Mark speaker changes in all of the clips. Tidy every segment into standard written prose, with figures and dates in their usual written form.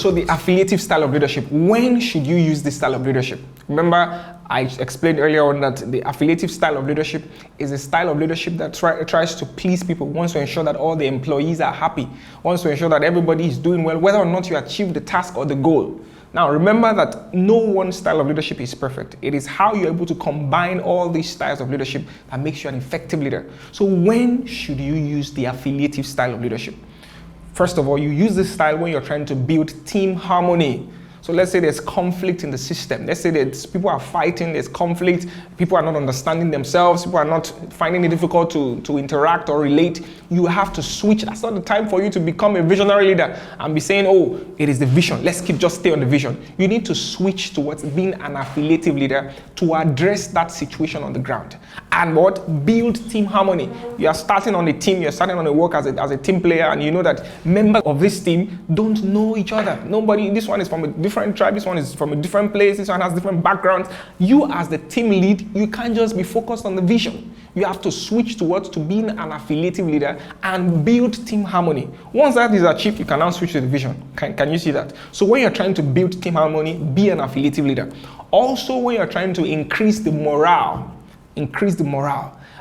Speaker 1: So the affiliative style of leadership, when should you use this style of leadership? Remember, I explained earlier on that the affiliative style of leadership is a style of leadership that tries to please people, wants to ensure that all the employees are happy, wants to ensure that everybody is doing well, whether or not you achieve the task or the goal. Now, remember that no one style of leadership is perfect. It is how you're able to combine all these styles of leadership that makes you an effective leader. So when should you use the affiliative style of leadership? First of all, you use this style when you're trying to build team harmony. So let's say there's conflict in the system. Let's say that people are fighting, there's conflict, people are not understanding themselves, people are not finding it difficult to interact or relate. You have to switch. That's not the time for you to become a visionary leader and be saying, oh, it is the vision. Let's just stay on the vision. You need to switch towards being an affiliative leader to address that situation on the ground. And what? Build team harmony. You are starting on a team, you're starting on a work as a team player, and you know that members of this team don't know each other. Nobody, this one is from a different tribe, this one is from a different place, this one has different backgrounds. You as the team lead, you can't just be focused on the vision. You have to switch towards to being an affiliative leader and build team harmony. Once that is achieved, you can now switch to the vision. Can you see that? So when you're trying to build team harmony, be an affiliative leader. Also, when you're trying to increase the morale.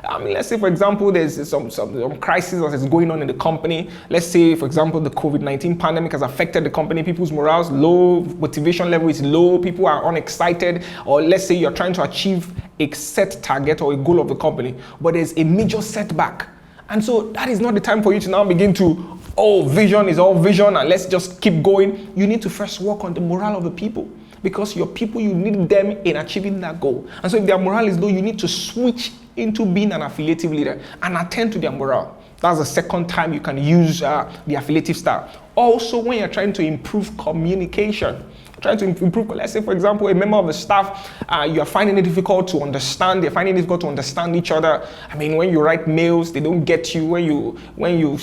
Speaker 1: I mean, let's say, for example, there's some crisis that is going on in the company. Let's say, for example, the COVID-19 pandemic has affected the company. People's morale is low, motivation level is low, people are unexcited. Or let's say you're trying to achieve a set target or a goal of the company, but there's a major setback. And so that is not the time for you to now begin to, oh, vision is all vision and let's just keep going. You need to first work on the morale of the people. Because your people, you need them in achieving that goal. And so if their morale is low, you need to switch into being an affiliative leader and attend to their morale. That's the second time you can use the affiliative style. Also, when you're trying to improve communication, let's say, for example, a member of the staff, you are finding it difficult to understand. They're finding it difficult to understand each other. I mean, when you write mails, they don't get you. When you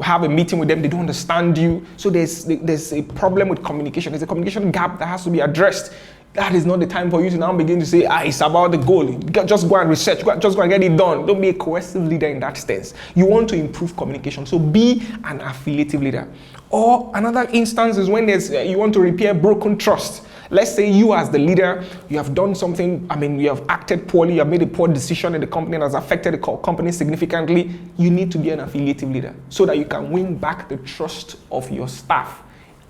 Speaker 1: have a meeting with them, they don't understand you. So there's a problem with communication. There's a communication gap that has to be addressed. That is not the time for you to now begin to say, it's about the goal. Just go and research, just go and get it done. Don't be a coercive leader in that sense. You want to improve communication, so be an affiliative leader. Or another instance is when you want to repair broken trust. Let's say you as the leader, you have done something, you have acted poorly, you have made a poor decision in the company that has affected the company significantly. You need to be an affiliative leader so that you can win back the trust of your staff.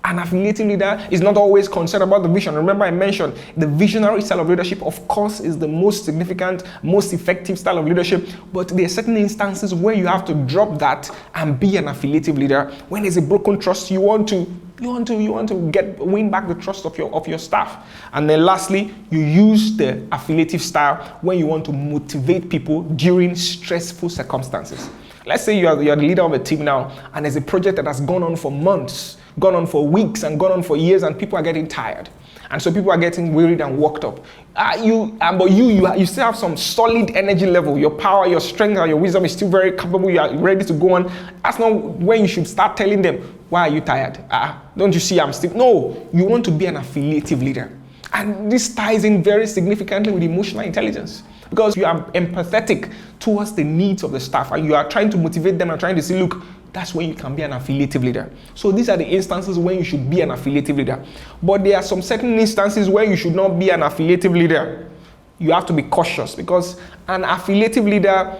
Speaker 1: An affiliative leader is not always concerned about the vision. Remember, I mentioned the visionary style of leadership, of course, is the most significant, most effective style of leadership. But there are certain instances where you have to drop that and be an affiliative leader. When there's a broken trust, you want to win back the trust of your staff. And then lastly, you use the affiliative style when you want to motivate people during stressful circumstances. Let's say you are the leader of a team now, and there's a project that has gone on for months, gone on for weeks, and gone on for years, and people are getting tired. And so people are getting wearied and worked up. But you still have some solid energy level. Your power, your strength, and your wisdom is still very capable. You are ready to go on. That's not when you should start telling them, why are you tired? Don't you see I'm still? No, you want to be an affiliative leader. And this ties in very significantly with emotional intelligence. Because you are empathetic towards the needs of the staff and you are trying to motivate them and trying to say, look, that's when you can be an affiliative leader. So these are the instances when you should be an affiliative leader. But there are some certain instances where you should not be an affiliative leader. You have to be cautious because an affiliative leader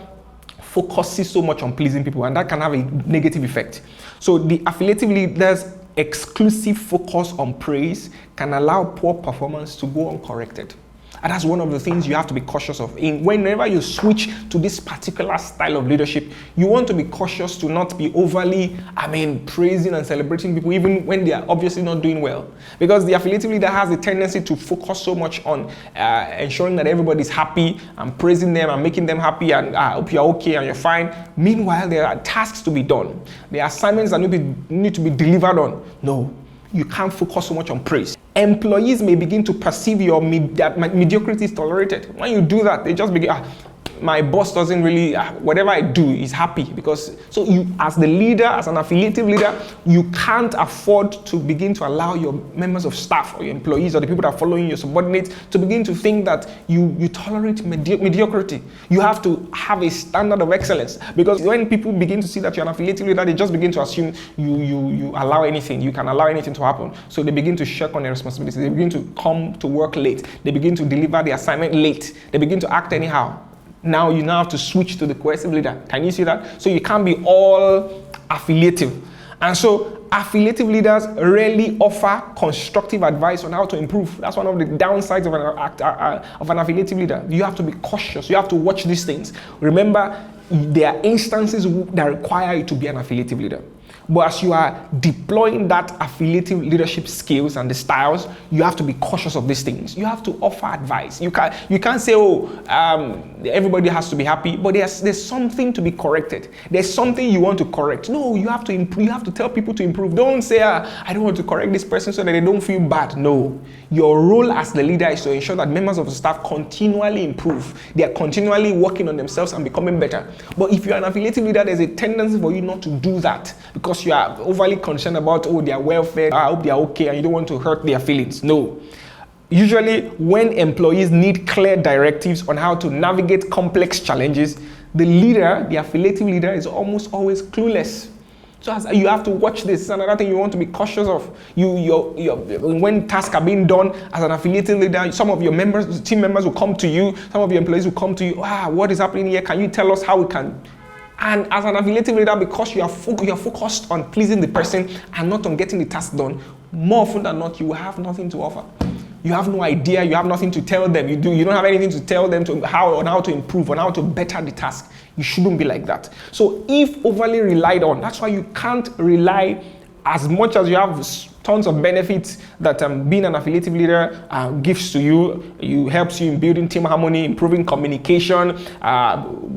Speaker 1: focuses so much on pleasing people and that can have a negative effect. So the affiliative leader's exclusive focus on praise can allow poor performance to go uncorrected. And that's one of the things you have to be cautious of. Whenever you switch to this particular style of leadership, you want to be cautious to not be overly, praising and celebrating people even when they are obviously not doing well. Because the affiliative leader has a tendency to focus so much on ensuring that everybody's happy and praising them and making them happy and I hope you're okay and you're fine. Meanwhile, there are tasks to be done. There are assignments that need to be delivered on. No, you can't focus so much on praise. Employees may begin to perceive that mediocrity is tolerated. When you do that, they just begin, my boss doesn't really, whatever I do is happy, because so you, as the leader, as an affiliative leader, you can't afford to begin to allow your members of staff or your employees or the people that are following your subordinates to begin to think that you tolerate mediocrity. You have to have a standard of excellence, because when people begin to see that you're an affiliative leader, they just begin to assume you allow anything, you can allow anything to happen. So they begin to shirk on their responsibilities. They begin to come to work late. They begin to deliver the assignment late. They begin to act anyhow. Now you now have to switch to the coercive leader. Can you see that? So you can't be all affiliative. And so affiliative leaders rarely offer constructive advice on how to improve. That's one of the downsides of an affiliative leader. You have to be cautious. You have to watch these things. Remember, there are instances that require you to be an affiliative leader. But as you are deploying that affiliative leadership skills and the styles, you have to be cautious of these things. You have to offer advice. You can't say, everybody has to be happy, but there's something to be corrected. There's something you want to correct. No, you have to improve. You have to tell people to improve. Don't say, I don't want to correct this person so that they don't feel bad. No. Your role as the leader is to ensure that members of the staff continually improve. They are continually working on themselves and becoming better. But if you're an affiliative leader, there's a tendency for you not to do that, because you are overly concerned about their welfare. I hope they are okay, and you don't want to hurt their feelings. No. Usually, when employees need clear directives on how to navigate complex challenges, the leader, the affiliative leader, is almost always clueless. So you have to watch this. It's another thing you want to be cautious of. When tasks are being done as an affiliated leader, some of your team members will come to you, some of your employees will come to you, what is happening here? Can you tell us how we can? And as an affiliative leader, because you are focused on pleasing the person and not on getting the task done, more often than not, you will have nothing to offer. You have no idea, you have nothing to tell them. You don't have anything to tell them on how to improve, on how to better the task. You shouldn't be like that. So if overly relied on, that's why you can't rely, as much as you have tons of benefits that being an affiliative leader gives to you. Helps you in building team harmony, improving communication,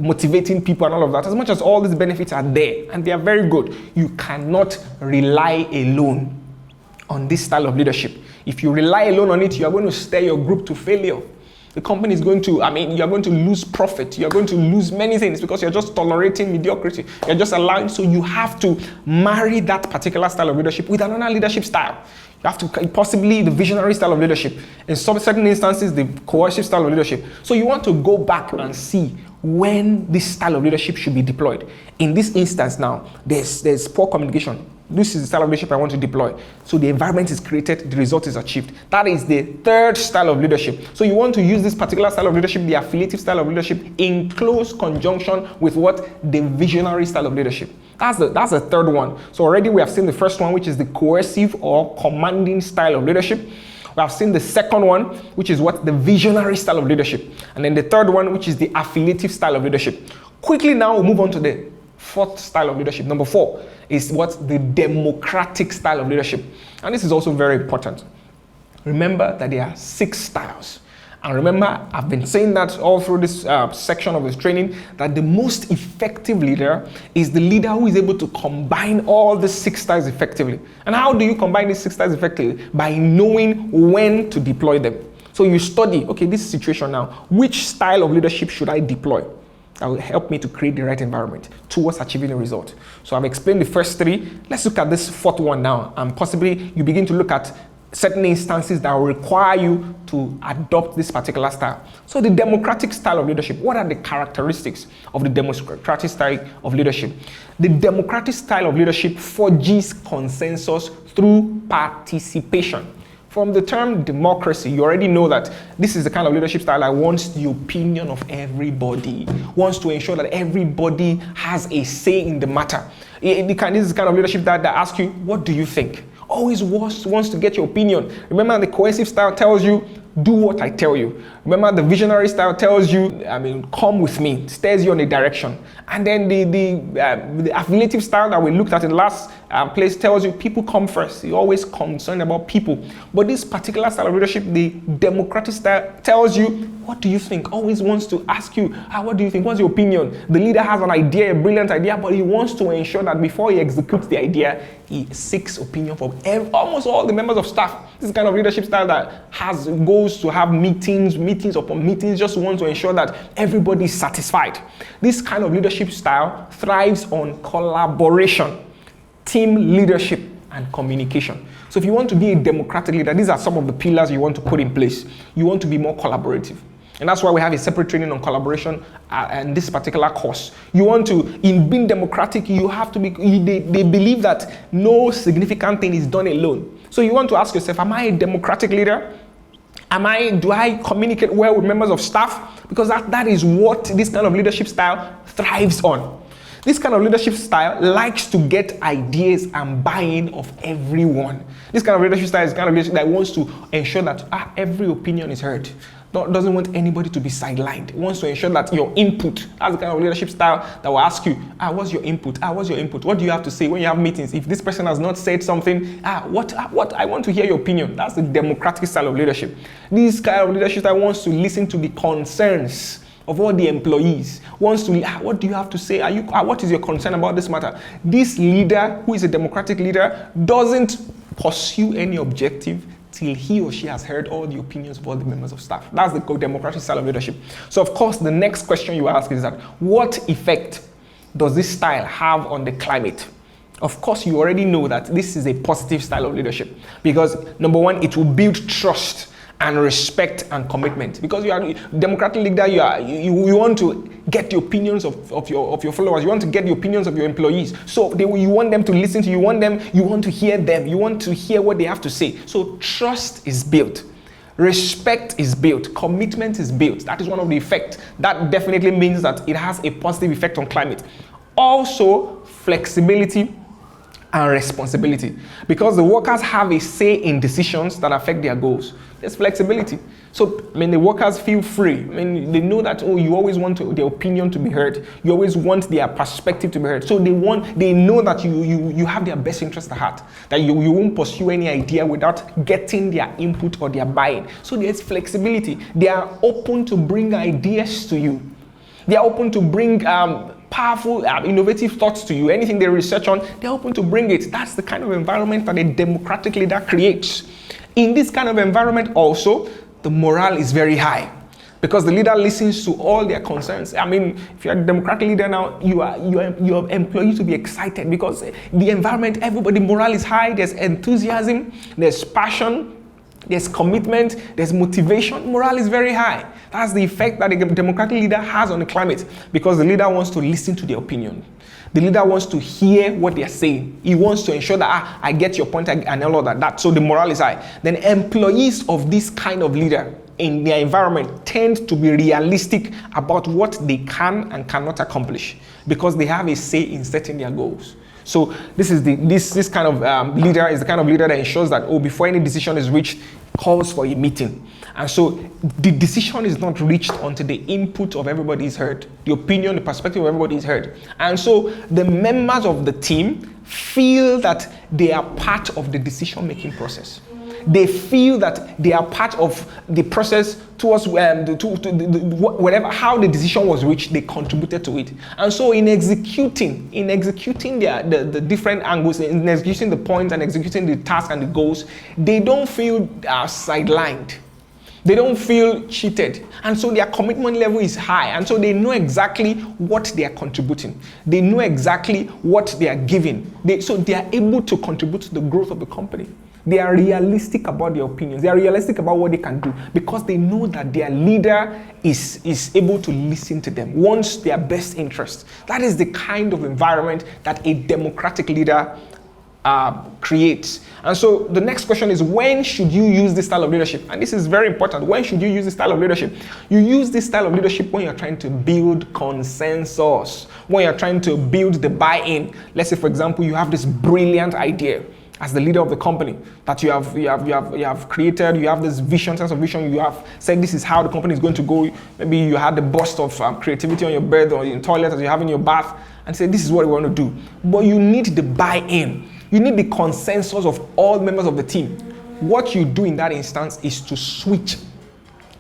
Speaker 1: motivating people and all of that. As much as all these benefits are there, and they are very good, you cannot rely alone on this style of leadership. If you rely alone on it, you are going to steer your group to failure. The company is going to, you're going to lose profit. You're going to lose many things because you're just tolerating mediocrity. You're just allowing, so you have to marry that particular style of leadership with another leadership style. You have to, possibly the visionary style of leadership. In some certain instances, the coercive style of leadership. So you want to go back and see when this style of leadership should be deployed. In this instance now, there's poor communication. This is the style of leadership I want to deploy. So the environment is created, the result is achieved. That is the third style of leadership. So you want to use this particular style of leadership, the affiliative style of leadership, in close conjunction with what? The visionary style of leadership. That's the third one. So already we have seen the first one, which is the coercive or commanding style of leadership. We have seen the second one, which is what? The visionary style of leadership. And then the third one, which is the affiliative style of leadership. Quickly now, we'll move on to the fourth style of leadership. Number 4 is what? The democratic style of leadership. And this is also very important. Remember that there are 6 styles. And remember, I've been saying that all through this section of this training, that the most effective leader is the leader who is able to combine all the 6 styles effectively. And how do you combine these 6 styles effectively? By knowing when to deploy them. So you study, okay, this situation now, which style of leadership should I deploy? That will help me to create the right environment towards achieving a result. So I've explained the first 3. Let's look at this 4th one now. And possibly you begin to look at certain instances that will require you to adopt this particular style. So the democratic style of leadership, what are the characteristics of the democratic style of leadership? The democratic style of leadership forges consensus through participation. From the term democracy, you already know that this is the kind of leadership style that wants the opinion of everybody, wants to ensure that everybody has a say in the matter. This is the kind of leadership that asks you, what do you think? Always wants to get your opinion. Remember, the coercive style tells you, do what I tell you. Remember, the visionary style tells you, come with me, steers you on a direction. And then the affiliative style that we looked at in the last place tells you, people come first. You're always concerned about people. But this particular style of leadership, the democratic style, tells you, what do you think? Always wants to ask you, what do you think? What's your opinion? The leader has an idea, a brilliant idea, but he wants to ensure that before he executes the idea, he seeks opinion from almost all the members of staff. This kind of leadership style that goes to have meetings upon meetings, just wants to ensure that everybody is satisfied. This kind of leadership style thrives on collaboration, team leadership, and communication. So if you want to be a democratic leader, these are some of the pillars you want to put in place. You want to be more collaborative. And that's why we have a separate training on collaboration and this particular course. You want to, in being democratic, you have to be, they believe that no significant thing is done alone. So you want to ask yourself, am I a democratic leader? Do I communicate well with members of staff? Because that is what this kind of leadership style thrives on. This kind of leadership style likes to get ideas and buy-in of everyone. This kind of leadership style is the kind of leadership that wants to ensure that every opinion is heard. Doesn't want anybody to be sidelined. It wants to ensure that your input, that's the kind of leadership style that will ask you, what's your input? What's your input? What do you have to say when you have meetings? If this person has not said something, what I want to hear your opinion. That's the democratic style of leadership. This kind of leadership style wants to listen to the concerns of all the employees, wants to, what do you have to say? What is your concern about this matter? This leader, who is a democratic leader, doesn't pursue any objective till he or she has heard all the opinions of all the members of staff. That's the democratic style of leadership. So of course, the next question you ask is that, what effect does this style have on the climate? Of course, you already know that this is a positive style of leadership because, number one, it will build trust and respect and commitment. Because you are a democratic leader, you want to get the opinions of your followers. You want to get the opinions of your employees. So you want them to listen to you. You want to hear them. You want to hear what they have to say. So trust is built. Respect is built. Commitment is built. That is one of the effects. That definitely means that it has a positive effect on climate. Also, flexibility and responsibility, because the workers have a say in decisions that affect their goals. There's flexibility. So, the workers feel free. They know that, you always want their opinion to be heard. You always want their perspective to be heard. So they know that you have their best interest at heart, that you won't pursue any idea without getting their input or their buy-in. So there's flexibility. They are open to bring ideas to you. They are open to bring powerful, innovative thoughts to you. Anything they research on, they're open to bring it. That's the kind of environment that a democratic leader creates. In this kind of environment also, the morale is very high because the leader listens to all their concerns. If you're a democratic leader now, your employees to be excited because the environment, everybody, morale is high. There's enthusiasm, there's passion, there's commitment, there's motivation. Morale is very high. That's the effect that a democratic leader has on the climate because the leader wants to listen to their opinion. The leader wants to hear what they're saying. He wants to ensure that, I get your point and all of that. So the morale is high. Then employees of this kind of leader in their environment tend to be realistic about what they can and cannot accomplish because they have a say in setting their goals. So this kind of leader is the kind of leader that ensures that, before any decision is reached, calls for a meeting. And so the decision is not reached until the input of everybody is heard, the opinion, the perspective of everybody is heard. And so the members of the team feel that they are part of the decision-making process. They feel that they are part of the process towards whatever, how the decision was reached, they contributed to it. And so in executing the different angles, in executing the points and executing the task and the goals, they don't feel sidelined. They don't feel cheated. And so their commitment level is high. And so they know exactly what they are contributing. They know exactly what they are giving. So they are able to contribute to the growth of the company. They are realistic about their opinions. They are realistic about what they can do because they know that their leader is able to listen to them, wants their best interest. That is the kind of environment that a democratic leader creates. And so the next question is, when should you use this style of leadership? And this is very important. When should you use this style of leadership? You use this style of leadership when you're trying to build consensus, when you're trying to build the buy-in. Let's say, for example, you have this brilliant idea as the leader of the company that you have created. You have this vision, sense of vision. You have said this is how the company is going to go. Maybe you had the burst of creativity on your bed or in toilet as you have in your bath and say this is what we want to do. But you need the buy-in. You need the consensus of all members of the team. What you do in that instance is to switch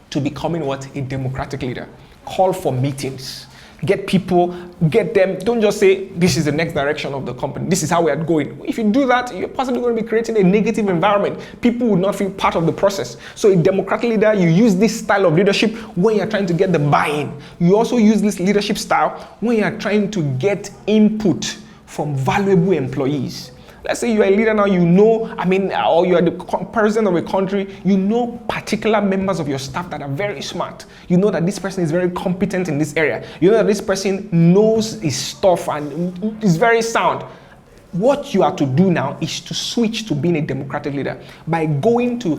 Speaker 1: to becoming what? A democratic leader. Call for meetings. Get people, get them. Don't just say, this is the next direction of the company. This is how we are going. If you do that, you're possibly going to be creating a negative environment. People will not feel part of the process. So a democratic leader, you use this style of leadership when you're trying to get the buy-in. You also use this leadership style when you're trying to get input from valuable employees. Let's say you're a leader now, or you are the president of a country, you know particular members of your staff that are very smart. You know that this person is very competent in this area. You know that this person knows his stuff and is very sound. What you have to do now is to switch to being a democratic leader by going to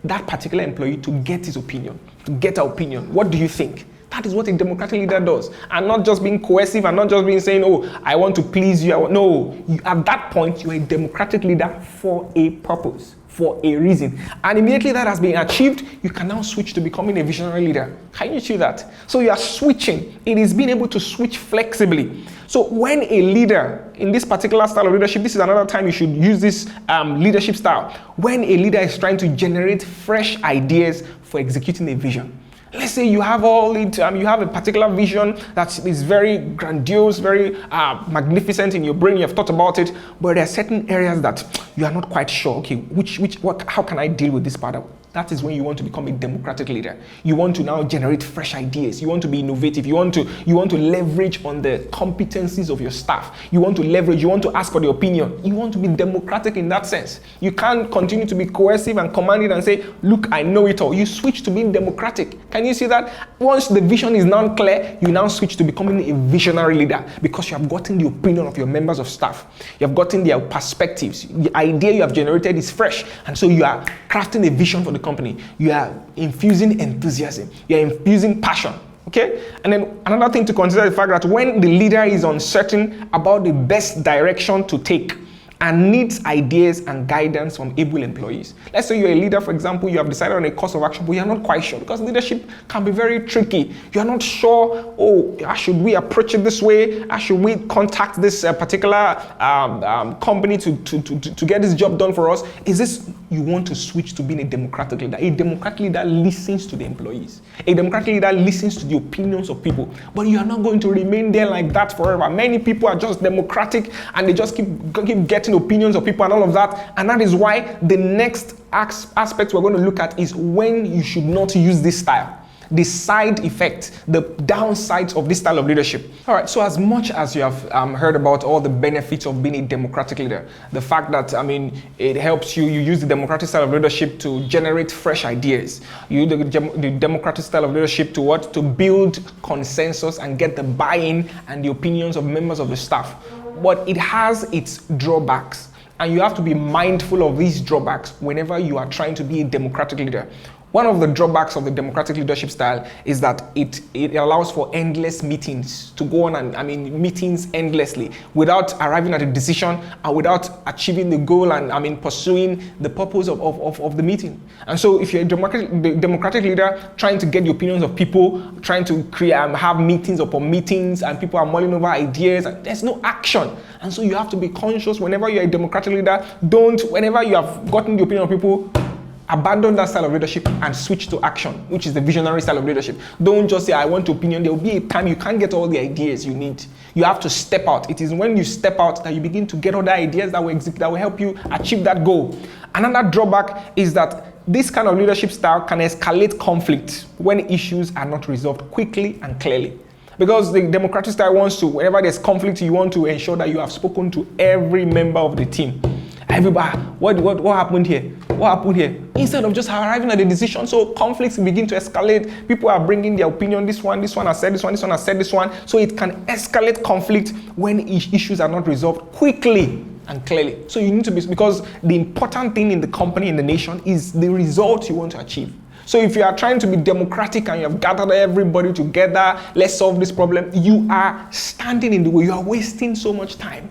Speaker 1: that particular employee to get his opinion, to get our opinion. What do you think? That is what a democratic leader does. And not just being coercive and not just being saying, oh, I want to please you. No, at that point, you're a democratic leader for a purpose, for a reason. And immediately that has been achieved, you can now switch to becoming a visionary leader. Can you see that? So you are switching. It is being able to switch flexibly. So when a leader, in this particular style of leadership, this is another time you should use this leadership style. When a leader is trying to generate fresh ideas for executing a vision. Let's say you have you have a particular vision that is very grandiose, very magnificent in your brain. You have thought about it, but there are certain areas that you are not quite sure. Okay, how can I deal with this part? That is when you want to become a democratic leader. You want to now generate fresh ideas. You want to be innovative. You want to leverage on the competencies of your staff. You want to ask for the opinion. You want to be democratic in that sense. You can't continue to be coercive and commanding and say, look, I know it all. You switch to being democratic. Can you see that? Once the vision is now clear, you now switch to becoming a visionary leader because you have gotten the opinion of your members of staff. You have gotten their perspectives. The idea you have generated is fresh. And so you are crafting a vision for the company. You are infusing enthusiasm. You are infusing passion. Okay? And then another thing to consider is the fact that when the leader is uncertain about the best direction to take and needs ideas and guidance from able employees. Let's say you're a leader, for example, you have decided on a course of action, but you're not quite sure because leadership can be very tricky. You're not sure, should we approach it this way? Should we contact this particular company to get this job done for us? Is this, you want to switch to being a democratic leader. A democratic leader listens to the employees. A democratic leader listens to the opinions of people, but you are not going to remain there like that forever. Many people are just democratic and they just keep getting opinions of people and all of that, and that is why the next aspect we're going to look at is when you should not use this style. The side effect, the downsides of this style of leadership. All right, so as much as you have heard about all the benefits of being a democratic leader, the fact that, it helps you use the democratic style of leadership to generate fresh ideas. You use the democratic style of leadership to what? To build consensus and get the buy-in and the opinions of members of the staff. But it has its drawbacks, and you have to be mindful of these drawbacks whenever you are trying to be a democratic leader. One of the drawbacks of the democratic leadership style is that it allows for endless meetings to go on, and meetings endlessly without arriving at a decision and without achieving the goal and pursuing the purpose of the meeting. And so if you're a democratic leader trying to get the opinions of people, trying to have meetings upon meetings, and people are mulling over ideas, and there's no action. And so you have to be conscious whenever you're a democratic leader, whenever you have gotten the opinion of people, abandon that style of leadership and switch to action, which is the visionary style of leadership. Don't just say, I want opinion. There will be a time you can't get all the ideas you need. You have to step out. It is when you step out that you begin to get other ideas that will help you achieve that goal. Another drawback is that this kind of leadership style can escalate conflict when issues are not resolved quickly and clearly. Because the democratic style wants to, whenever there's conflict, you want to ensure that you have spoken to every member of the team. Everybody, what happened here? What happened here? Instead of just arriving at a decision, so conflicts begin to escalate. People are bringing their opinion. This one has said this one has said this one. So it can escalate conflict when issues are not resolved quickly and clearly. So you need to be, because the important thing in the company, in the nation, is the result you want to achieve. So if you are trying to be democratic and you have gathered everybody together, let's solve this problem, you are standing in the way. You are wasting so much time.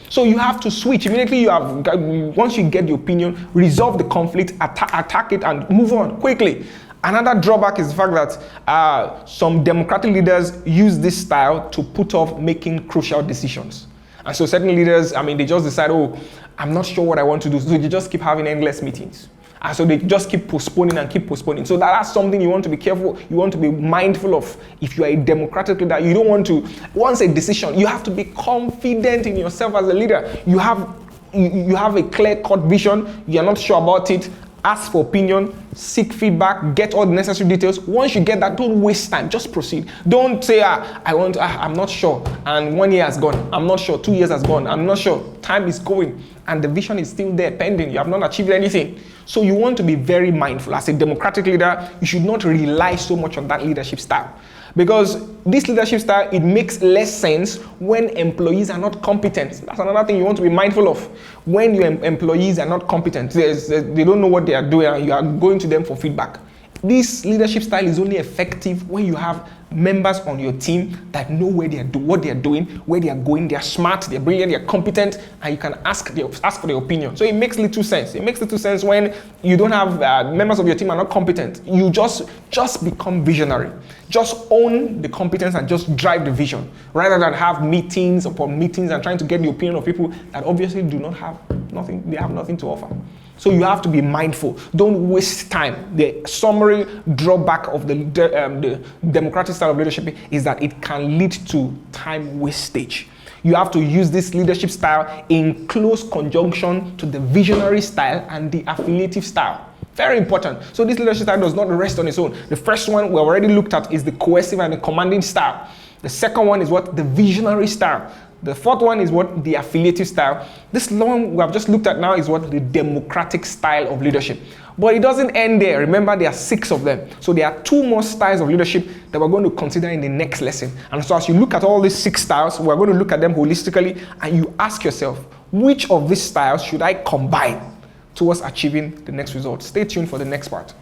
Speaker 1: So you have to switch. Immediately once you get the opinion, resolve the conflict, attack it, and move on quickly. Another drawback is the fact that some democratic leaders use this style to put off making crucial decisions. And so certain leaders, they just decide, I'm not sure what I want to do. So they just keep having endless meetings. And so they just keep postponing and keep postponing. So that's something you want to be careful, you want to be mindful of. If you are a democratic leader, you don't want to, once a decision, you have to be confident in yourself as a leader. You have a clear-cut vision, you're not sure about it, ask for opinion, seek feedback, get all the necessary details. Once you get that, don't waste time, just proceed. Don't say, I'm not sure, and 1 year has gone, I'm not sure, 2 years has gone, I'm not sure, time is going, and the vision is still there pending, you have not achieved anything. So you want to be very mindful. As a democratic leader, you should not rely so much on that leadership style. Because this leadership style, it makes less sense when employees are not competent. That's another thing you want to be mindful of. When your employees are not competent, they don't know what they are doing, and you are going to them for feedback. This leadership style is only effective when you have members on your team that know what they are doing, where they are going. They are smart, they are brilliant, they are competent, and you can ask for their opinion. So it makes little sense. It makes little sense when you don't have members of your team are not competent. You just become visionary. Just own the competence and just drive the vision, rather than have meetings upon meetings and trying to get the opinion of people that obviously do not have nothing. They have nothing to offer. So you have to be mindful. Don't waste time. The summary drawback of the democratic style of leadership is that it can lead to time wastage. You have to use this leadership style in close conjunction to the visionary style and the affiliative style. Very important. So this leadership style does not rest on its own. The first one we already looked at is the coercive and the commanding style. The second one is what? The visionary style. The fourth one is what? The affiliative style. This one we have just looked at now is what? The democratic style of leadership. But it doesn't end there. Remember, there are 6 of them. So there are 2 more styles of leadership that we're going to consider in the next lesson. And so as you look at all these 6 styles, we're going to look at them holistically, and you ask yourself, which of these styles should I combine towards achieving the next result? Stay tuned for the next part.